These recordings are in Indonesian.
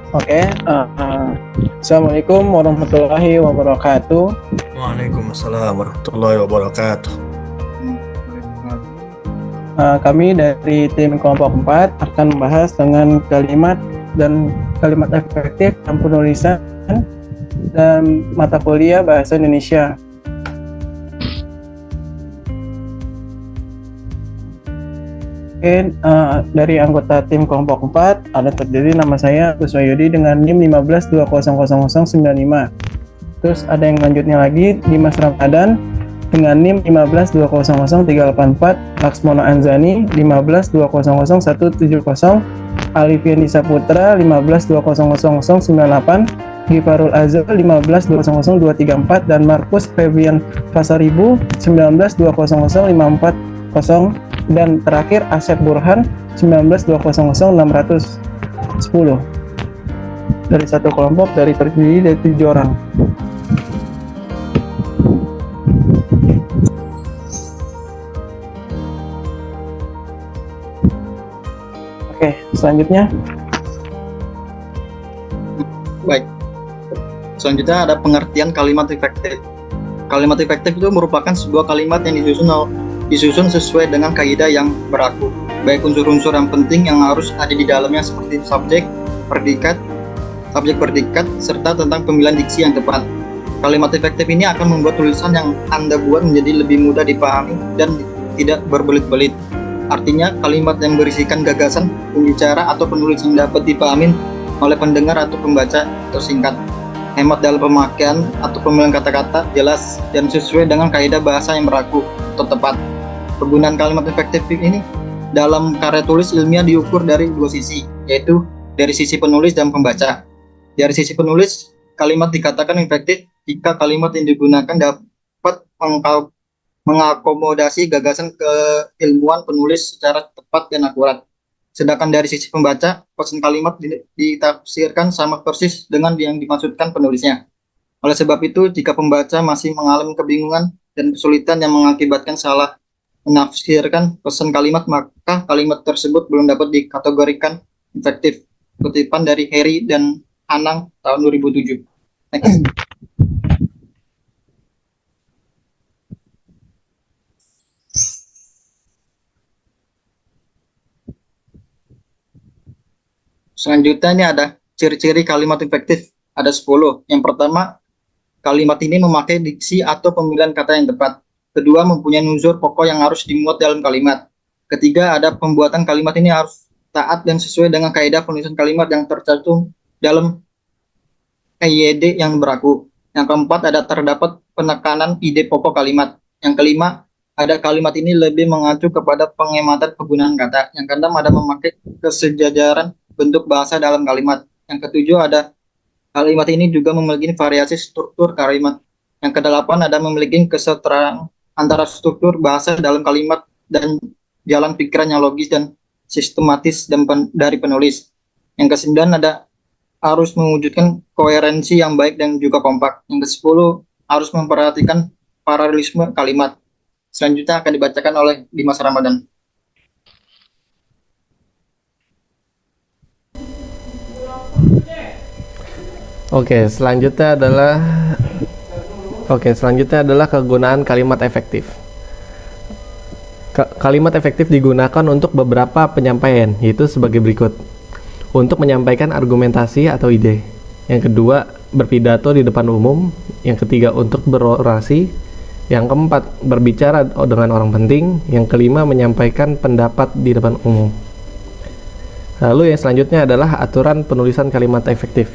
Oke, Assalamualaikum warahmatullahi wabarakatuh. Waalaikumsalam warahmatullahi wabarakatuh. Kami dari tim kelompok 4 akan membahas dengan kalimat efektif dan penulisan dan mata kuliah Bahasa Indonesia. Oke, dari anggota tim kelompok 4 ada terdiri nama saya Agus Wahyudi dengan NIM 15200095. Terus ada yang lanjutnya lagi Dimas Ramadan dengan NIM 15200384, Laksmono Anzani 15200170, Alifiandi Saputra 15200098, Gifarul Azhar 15200234, dan Markus Febian Fasaribu 19200540, dan terakhir Asep Burhan 19200610. Dari satu kelompok terdiri dari 7 orang. Oke, selanjutnya. Baik. Selanjutnya ada pengertian kalimat efektif. Kalimat efektif itu merupakan sebuah kalimat yang disusun sesuai dengan kaidah yang berlaku, baik unsur-unsur yang penting yang harus ada di dalamnya seperti subjek, predikat, serta tentang pemilihan diksi yang tepat. Kalimat efektif ini akan membuat tulisan yang Anda buat menjadi lebih mudah dipahami dan tidak berbelit-belit. Artinya, kalimat yang berisikan gagasan pembicara atau penulis yang dapat dipahami oleh pendengar atau pembaca tersingkat, hemat dalam pemakaian atau pemilihan kata-kata, jelas, dan sesuai dengan kaidah bahasa yang berlaku atau tepat. Penggunaan kalimat efektif ini dalam karya tulis ilmiah diukur dari 2 sisi, yaitu dari sisi penulis dan pembaca. Dari sisi penulis, kalimat dikatakan efektif jika kalimat yang digunakan dapat mengakomodasi gagasan keilmuan penulis secara tepat dan akurat. Sedangkan dari sisi pembaca, pesan kalimat ditafsirkan sama persis dengan yang dimaksudkan penulisnya. Oleh sebab itu, jika pembaca masih mengalami kebingungan dan kesulitan yang mengakibatkan salah menafsirkan pesan kalimat, maka kalimat tersebut belum dapat dikategorikan efektif. Kutipan dari Harry dan Anang tahun 2007. Next. Selanjutnya ini ada ciri-ciri kalimat efektif. Ada 10. Yang pertama, kalimat ini memakai diksi atau pemilihan kata yang tepat. Kedua, mempunyai unsur pokok yang harus dimuat dalam kalimat. Ketiga, ada pembuatan kalimat ini harus taat dan sesuai dengan kaidah penulisan kalimat yang tercantum dalam EYD yang berlaku. Yang keempat, ada terdapat penekanan ide pokok kalimat. Yang kelima, ada kalimat ini lebih mengacu kepada penghematan penggunaan kata. Yang keenam, ada memakai kesejajaran bentuk bahasa dalam kalimat. Yang ketujuh, ada kalimat ini juga memiliki variasi struktur kalimat. Yang kedelapan, ada memiliki kesetaraan antara struktur bahasa dalam kalimat dan jalan pikiran yang logis dan sistematis dari penulis. Yang kesembilan, ada harus mewujudkan koherensi yang baik dan juga kompak. Yang kesepuluh, harus memperhatikan paralelisme kalimat. Selanjutnya akan dibacakan oleh Dimas Ramadan. Selanjutnya adalah kegunaan kalimat efektif. Kalimat efektif digunakan untuk beberapa penyampaian, yaitu sebagai berikut. Untuk menyampaikan argumentasi atau ide. Yang kedua, berpidato di depan umum. Yang ketiga, untuk berorasi. Yang keempat, berbicara dengan orang penting. Yang kelima, menyampaikan pendapat di depan umum. Lalu yang selanjutnya adalah aturan penulisan kalimat efektif.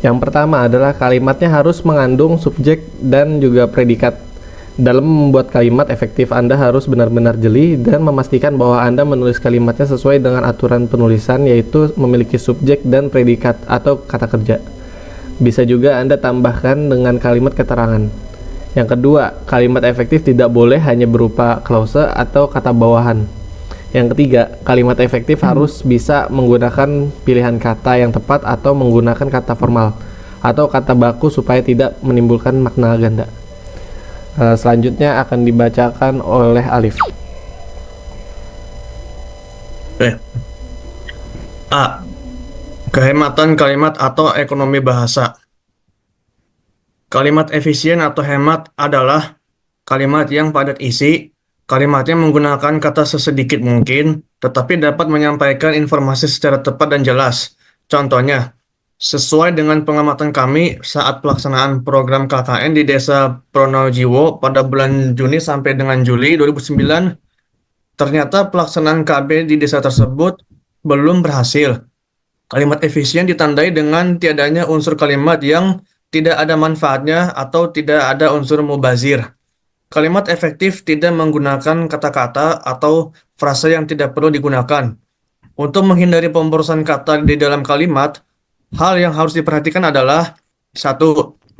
Yang pertama adalah kalimatnya harus mengandung subjek dan juga predikat. Dalam membuat kalimat efektif, Anda harus benar-benar jeli dan memastikan bahwa Anda menulis kalimatnya sesuai dengan aturan penulisan, yaitu memiliki subjek dan predikat atau kata kerja. Bisa juga Anda tambahkan dengan kalimat keterangan. Yang kedua, kalimat efektif tidak boleh hanya berupa klase atau kata bawahan. Yang ketiga, kalimat efektif harus bisa menggunakan pilihan kata yang tepat atau menggunakan kata formal atau kata baku supaya tidak menimbulkan makna ganda. Selanjutnya akan dibacakan oleh Alif. A. Kehematan kalimat atau ekonomi bahasa. Kalimat efisien atau hemat adalah kalimat yang padat isi, kalimatnya menggunakan kata sesedikit mungkin, tetapi dapat menyampaikan informasi secara tepat dan jelas. Contohnya, sesuai dengan pengamatan kami saat pelaksanaan program KKN di Desa Pronojiwo pada bulan Juni sampai dengan Juli 2009, ternyata pelaksanaan KB di desa tersebut belum berhasil. Kalimat efisien ditandai dengan tiadanya unsur kalimat yang tidak ada manfaatnya atau tidak ada unsur mubazir. Kalimat efektif tidak menggunakan kata-kata atau frasa yang tidak perlu digunakan. Untuk menghindari pemborosan kata di dalam kalimat, hal yang harus diperhatikan adalah 1.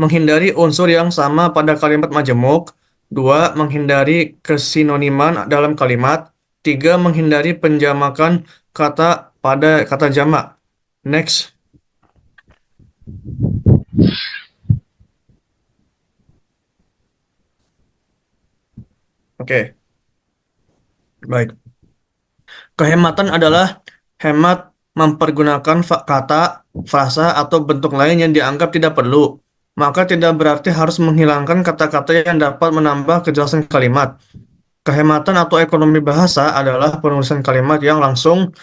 Menghindari unsur yang sama pada kalimat majemuk. 2. Menghindari kesinoniman dalam kalimat. 3. Menghindari penjamakan kata pada kata jamak. Next. Oke, baik. Kehematan adalah hemat mempergunakan kata, frasa, atau bentuk lain yang dianggap tidak perlu. Maka tidak berarti harus menghilangkan kata-kata yang dapat menambah kejelasan kalimat. Kehematan atau ekonomi bahasa adalah penulisan kalimat yang langsung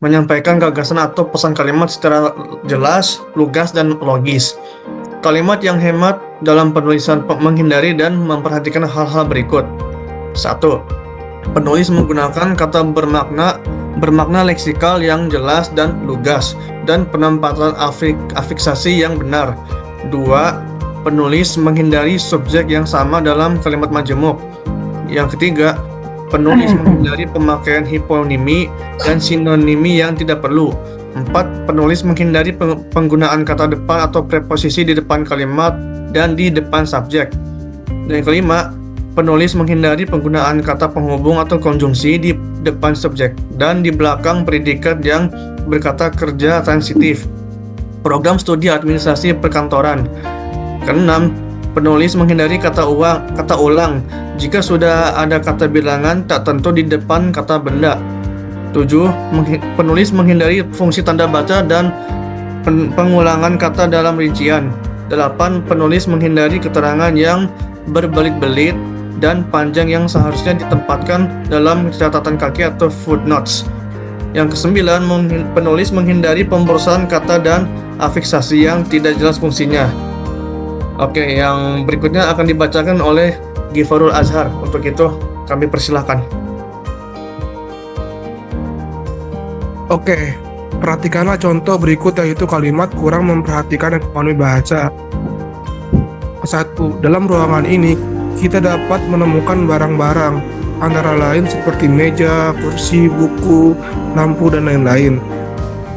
menyampaikan gagasan atau pesan kalimat secara jelas, lugas, dan logis. Kalimat yang hemat dalam penulisan menghindari dan memperhatikan hal-hal berikut. 1. Penulis menggunakan kata bermakna leksikal yang jelas dan lugas, dan penempatan afiksasi yang benar. 2. Penulis menghindari subjek yang sama dalam kalimat majemuk. Yang ketiga, penulis menghindari pemakaian hiponimi dan sinonimi yang tidak perlu. 4. Penulis menghindari penggunaan kata depan atau preposisi di depan kalimat dan di depan subjek. Dan yang kelima, penulis menghindari penggunaan kata penghubung atau konjungsi di depan subjek dan di belakang predikat yang berkata kerja transitif. Program studi administrasi perkantoran. Keenam, penulis menghindari kata ulang jika sudah ada kata bilangan tak tentu di depan kata benda. 7. Penulis menghindari fungsi tanda baca dan pengulangan kata dalam rincian. 8. Penulis menghindari keterangan yang berbelit-belit dan panjang yang seharusnya ditempatkan dalam catatan kaki atau footnotes. Yang kesembilan, penulis menghindari pemborosan kata dan afiksasi yang tidak jelas fungsinya. Oke, yang berikutnya akan dibacakan oleh Ghifarul Azhar. Untuk itu, kami persilahkan. Oke, perhatikanlah contoh berikut, yaitu kalimat kurang memperhatikan ekonomi bahasa. 1. Dalam ruangan ini, kita dapat menemukan barang-barang, antara lain seperti meja, kursi, buku, lampu, dan lain-lain.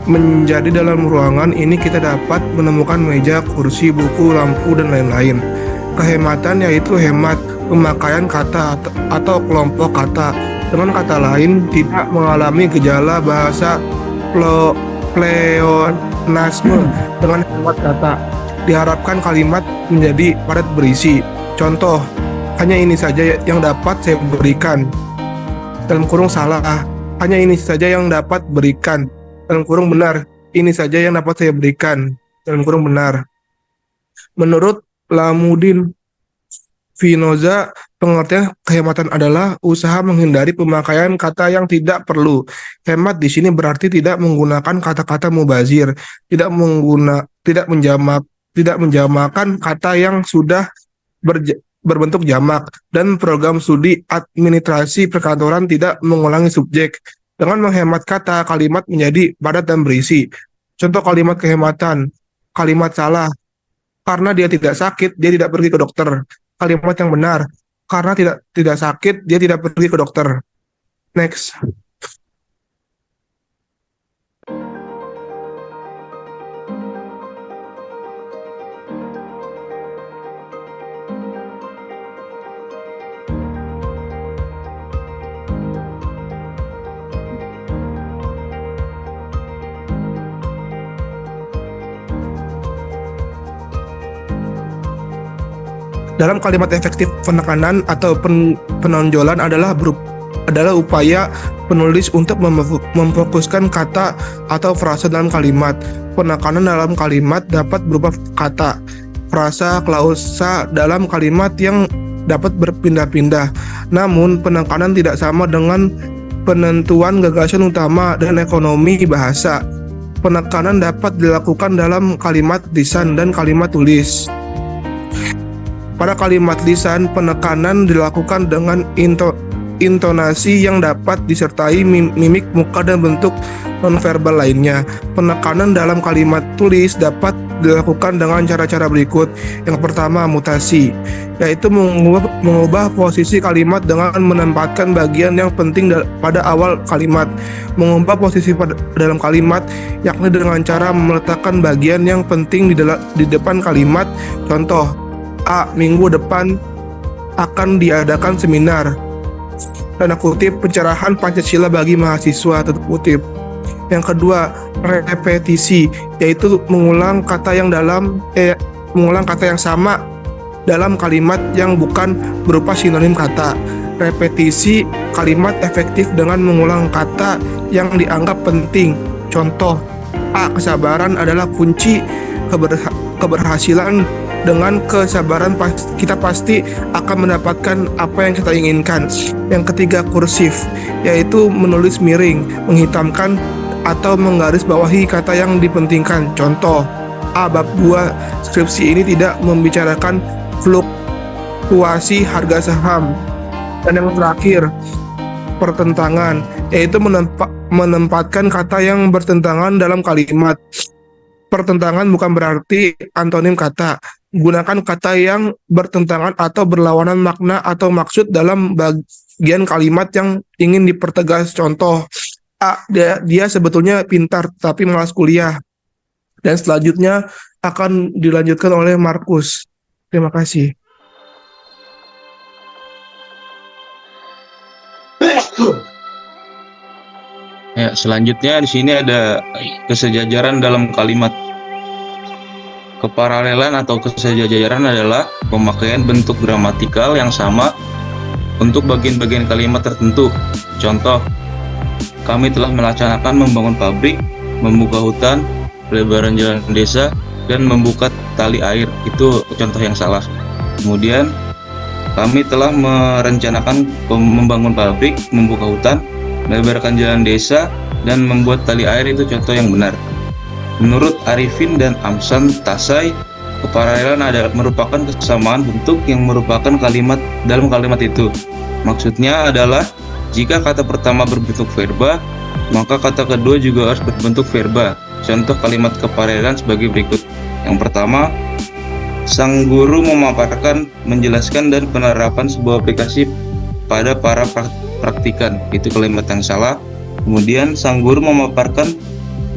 Menjadi dalam ruangan ini kita dapat menemukan meja, kursi, buku, lampu, dan lain-lain. Kehematan yaitu hemat pemakaian kata atau kelompok kata. Dengan kata lain, tidak mengalami gejala bahasa pleonasme dengan hemat kata. Diharapkan kalimat menjadi padat berisi. Contoh, hanya ini saja yang dapat saya berikan. Dalam kurung salah, hanya ini saja yang dapat berikan. Dalam kurung benar, ini saja yang dapat saya berikan. Dalam kurung benar. Menurut Lamuddin Finoza, pengertian kehematan adalah usaha menghindari pemakaian kata yang tidak perlu. Hemat di sini berarti tidak menggunakan kata-kata mubazir, tidak menjamakan kata yang sudah berbentuk jamak, dan program studi administrasi perkantoran tidak mengulangi subjek. Dengan menghemat kata, kalimat menjadi padat dan berisi. Contoh kalimat kehematan: kalimat salah, karena dia tidak sakit, dia tidak pergi ke dokter. Kalimat yang benar: karena tidak sakit, dia tidak pergi ke dokter. Next. Dalam kalimat efektif, penekanan atau penonjolan adalah upaya penulis untuk memfokuskan kata atau frasa dalam kalimat. Penekanan dalam kalimat dapat berupa kata, frasa, klausa dalam kalimat yang dapat berpindah-pindah. Namun, penekanan tidak sama dengan penentuan gagasan utama dan ekonomi bahasa. Penekanan dapat dilakukan dalam kalimat lisan dan kalimat tulis. Pada kalimat lisan, penekanan dilakukan dengan intonasi yang dapat disertai mimik muka dan bentuk nonverbal lainnya. Penekanan dalam kalimat tulis dapat dilakukan dengan cara-cara berikut. Yang pertama, mutasi, yaitu mengubah posisi kalimat dengan menempatkan bagian yang penting pada awal kalimat. Mengubah posisi dalam kalimat, yakni dengan cara meletakkan bagian yang penting di depan kalimat. Contoh, A. Minggu depan akan diadakan seminar, tanda kutip, pencerahan Pancasila bagi mahasiswa, tutup kutip. Yang kedua, repetisi, yaitu mengulang kata yang sama dalam kalimat yang bukan berupa sinonim kata. Repetisi kalimat efektif dengan mengulang kata yang dianggap penting. Contoh, A. Kesabaran adalah kunci keberhasilan. Dengan kesabaran kita pasti akan mendapatkan apa yang kita inginkan. Yang ketiga, kursif, yaitu menulis miring, menghitamkan atau menggarisbawahi kata yang dipentingkan. Contoh, A. Bab 2 skripsi ini tidak membicarakan fluktuasi harga saham. Dan yang terakhir, pertentangan, yaitu menempatkan kata yang bertentangan dalam kalimat. Pertentangan bukan berarti antonim kata. Gunakan kata yang bertentangan atau berlawanan makna atau maksud dalam bagian kalimat yang ingin dipertegas. Contoh, A. Dia sebetulnya pintar tapi malas kuliah. Dan selanjutnya akan dilanjutkan oleh Markus. Terima kasih. Ya, selanjutnya di sini ada kesejajaran dalam kalimat. Keparalelan atau kesejajaran adalah pemakaian bentuk gramatikal yang sama untuk bagian-bagian kalimat tertentu. Contoh, kami telah melaksanakan membangun pabrik, membuka hutan, pelebaran jalan desa, dan membuka tali air. Itu contoh yang salah. Kemudian, kami telah merencanakan membangun pabrik, membuka hutan, melebarkan jalan desa, dan membuat tali air. Itu contoh yang benar. Menurut Arifin dan Amsan Tasai, keparalelan merupakan kesamaan bentuk yang merupakan kalimat dalam kalimat itu. Maksudnya adalah jika kata pertama berbentuk verba, maka kata kedua juga harus berbentuk verba. Contoh kalimat keparalelan sebagai berikut. Yang pertama, sang guru memaparkan, menjelaskan dan penerapan sebuah aplikasi pada para praktikan. Itu kalimat yang salah. Kemudian sang guru memaparkan,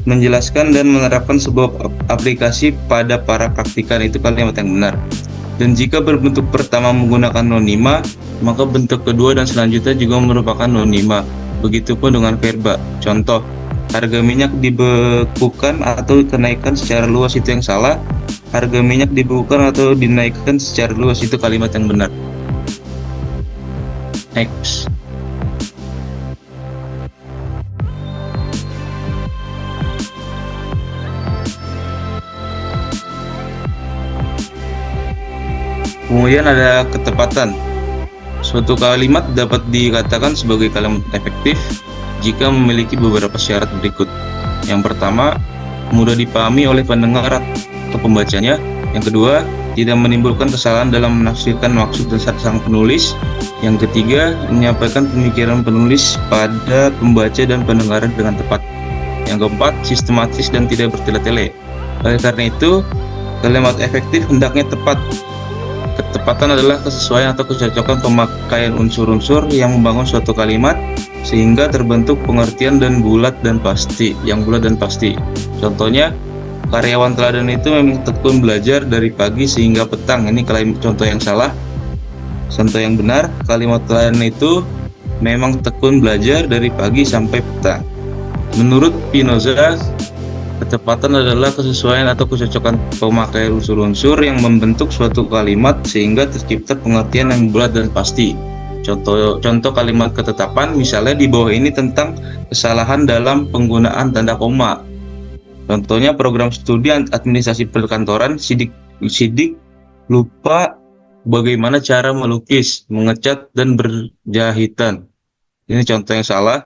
menjelaskan dan menerapkan sebuah aplikasi pada para praktikan. Itu kalimat yang benar. Dan jika berbentuk pertama menggunakan nonima, maka bentuk kedua dan selanjutnya juga merupakan nonima. Begitupun dengan verba. Contoh, harga minyak dibekukan atau kenaikan secara luas, itu yang salah. Harga minyak dibekukan atau dinaikkan secara luas, itu kalimat yang benar. Next. Kemudian ada ketepatan. Suatu kalimat dapat dikatakan sebagai kalimat efektif jika memiliki beberapa syarat berikut. Yang pertama, mudah dipahami oleh pendengar atau pembacanya. Yang kedua, tidak menimbulkan kesalahan dalam menafsirkan maksud dan sang penulis. Yang ketiga, menyampaikan pemikiran penulis pada pembaca dan pendengar dengan tepat. Yang keempat, sistematis dan tidak bertele-tele. Oleh karena itu, kalimat efektif hendaknya tepat. Ketepatan adalah kesesuaian atau kecocokan pemakaian unsur-unsur yang membangun suatu kalimat sehingga terbentuk pengertian dan bulat dan pasti, yang bulat dan pasti. Contohnya, karyawan teladan itu memang tekun belajar dari pagi sehingga petang. Ini kalimat contoh yang salah. Contoh yang benar, kalimat teladan itu memang tekun belajar dari pagi sampai petang. Menurut Spinoza, ketepatan adalah kesesuaian atau kecocokan pemakaian unsur-unsur yang membentuk suatu kalimat sehingga tercipta pengertian yang bulat dan pasti. Contoh kalimat ketetapan misalnya di bawah ini tentang kesalahan dalam penggunaan tanda koma. Contohnya program studi administrasi perkantoran, Sidik lupa bagaimana cara melukis, mengecat, dan berjahitan. Ini contoh yang salah.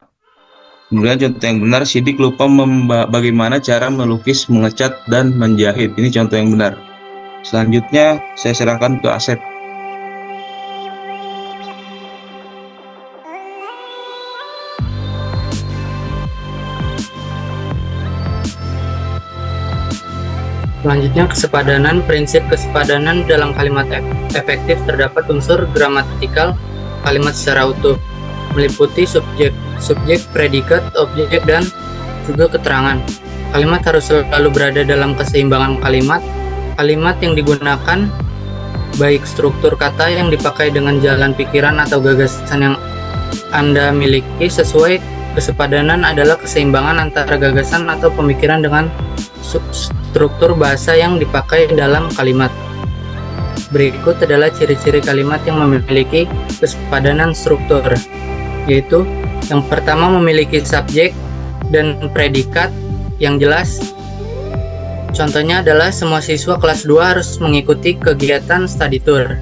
Kemudian contoh yang benar, Sidik lupa bagaimana cara melukis, mengecat, dan menjahit. Ini contoh yang benar. Selanjutnya saya serahkan ke Asep. Selanjutnya, kesepadanan. Prinsip kesepadanan dalam kalimat efektif terdapat unsur gramatikal kalimat secara utuh, meliputi subjek, predikat, objek, dan juga keterangan. Kalimat harus selalu berada dalam keseimbangan kalimat. Kalimat yang digunakan, baik struktur kata yang dipakai dengan jalan pikiran atau gagasan yang Anda miliki, sesuai kesepadanan adalah keseimbangan antara gagasan atau pemikiran dengan struktur bahasa yang dipakai dalam kalimat. Berikut adalah ciri-ciri kalimat yang memiliki kesepadanan struktur, yaitu yang pertama memiliki subjek dan predikat yang jelas. Contohnya adalah semua siswa kelas 2 harus mengikuti kegiatan study tour.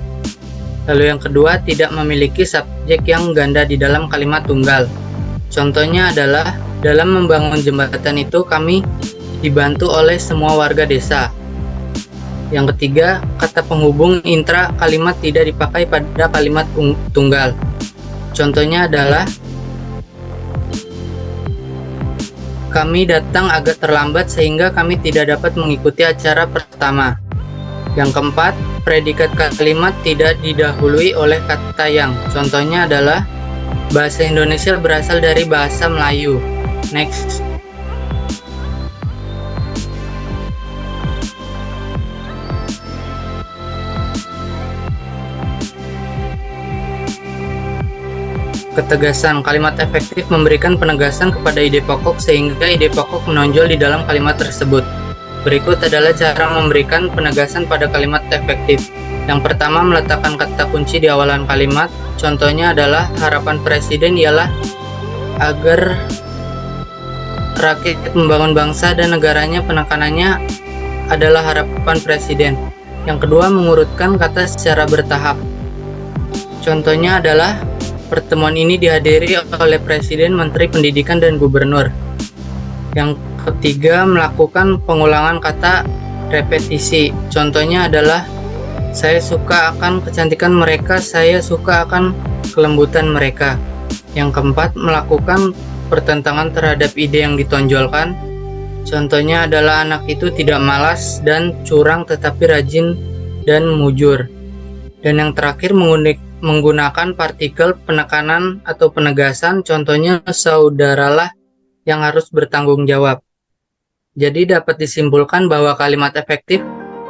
Lalu yang kedua, tidak memiliki subjek yang ganda di dalam kalimat tunggal. Contohnya adalah dalam membangun jembatan itu kami dibantu oleh semua warga desa. Yang ketiga, kata penghubung intra kalimat tidak dipakai pada kalimat tunggal. Contohnya adalah kami datang agak terlambat sehingga kami tidak dapat mengikuti acara pertama. Yang keempat, predikat kalimat tidak didahului oleh kata yang. Contohnya adalah bahasa Indonesia berasal dari bahasa Melayu. Next. Ketegasan. Kalimat efektif memberikan penegasan kepada ide pokok sehingga ide pokok menonjol di dalam kalimat tersebut. Berikut adalah cara memberikan penegasan pada kalimat efektif. Yang pertama, meletakkan kata kunci di awalan kalimat. Contohnya adalah harapan presiden ialah agar rakyat membangun bangsa dan negaranya, penekanannya adalah harapan presiden. Yang kedua, mengurutkan kata secara bertahap. Contohnya adalah pertemuan ini dihadiri oleh Presiden, Menteri Pendidikan, dan Gubernur. Yang ketiga, melakukan pengulangan kata repetisi. Contohnya adalah saya suka akan kecantikan mereka, saya suka akan kelembutan mereka. Yang keempat, melakukan pertentangan terhadap ide yang ditonjolkan. Contohnya adalah anak itu tidak malas dan curang tetapi rajin dan mujur. Dan yang terakhir, menggunakan partikel penekanan atau penegasan. Contohnya saudaralah yang harus bertanggung jawab. Jadi dapat disimpulkan bahwa kalimat efektif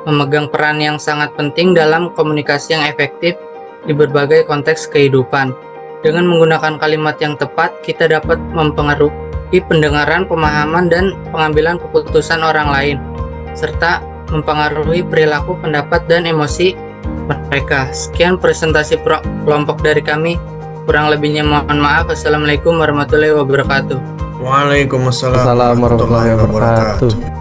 memegang peran yang sangat penting dalam komunikasi yang efektif di berbagai konteks kehidupan. Dengan menggunakan kalimat yang tepat, kita dapat mempengaruhi pendengaran, pemahaman, dan pengambilan keputusan orang lain, serta mempengaruhi perilaku, pendapat, dan emosi mereka. Sekian presentasi kelompok dari kami. Kurang lebihnya mohon maaf. Assalamualaikum warahmatullahi wabarakatuh. Waalaikumsalam Assalamualaikum warahmatullahi wabarakatuh.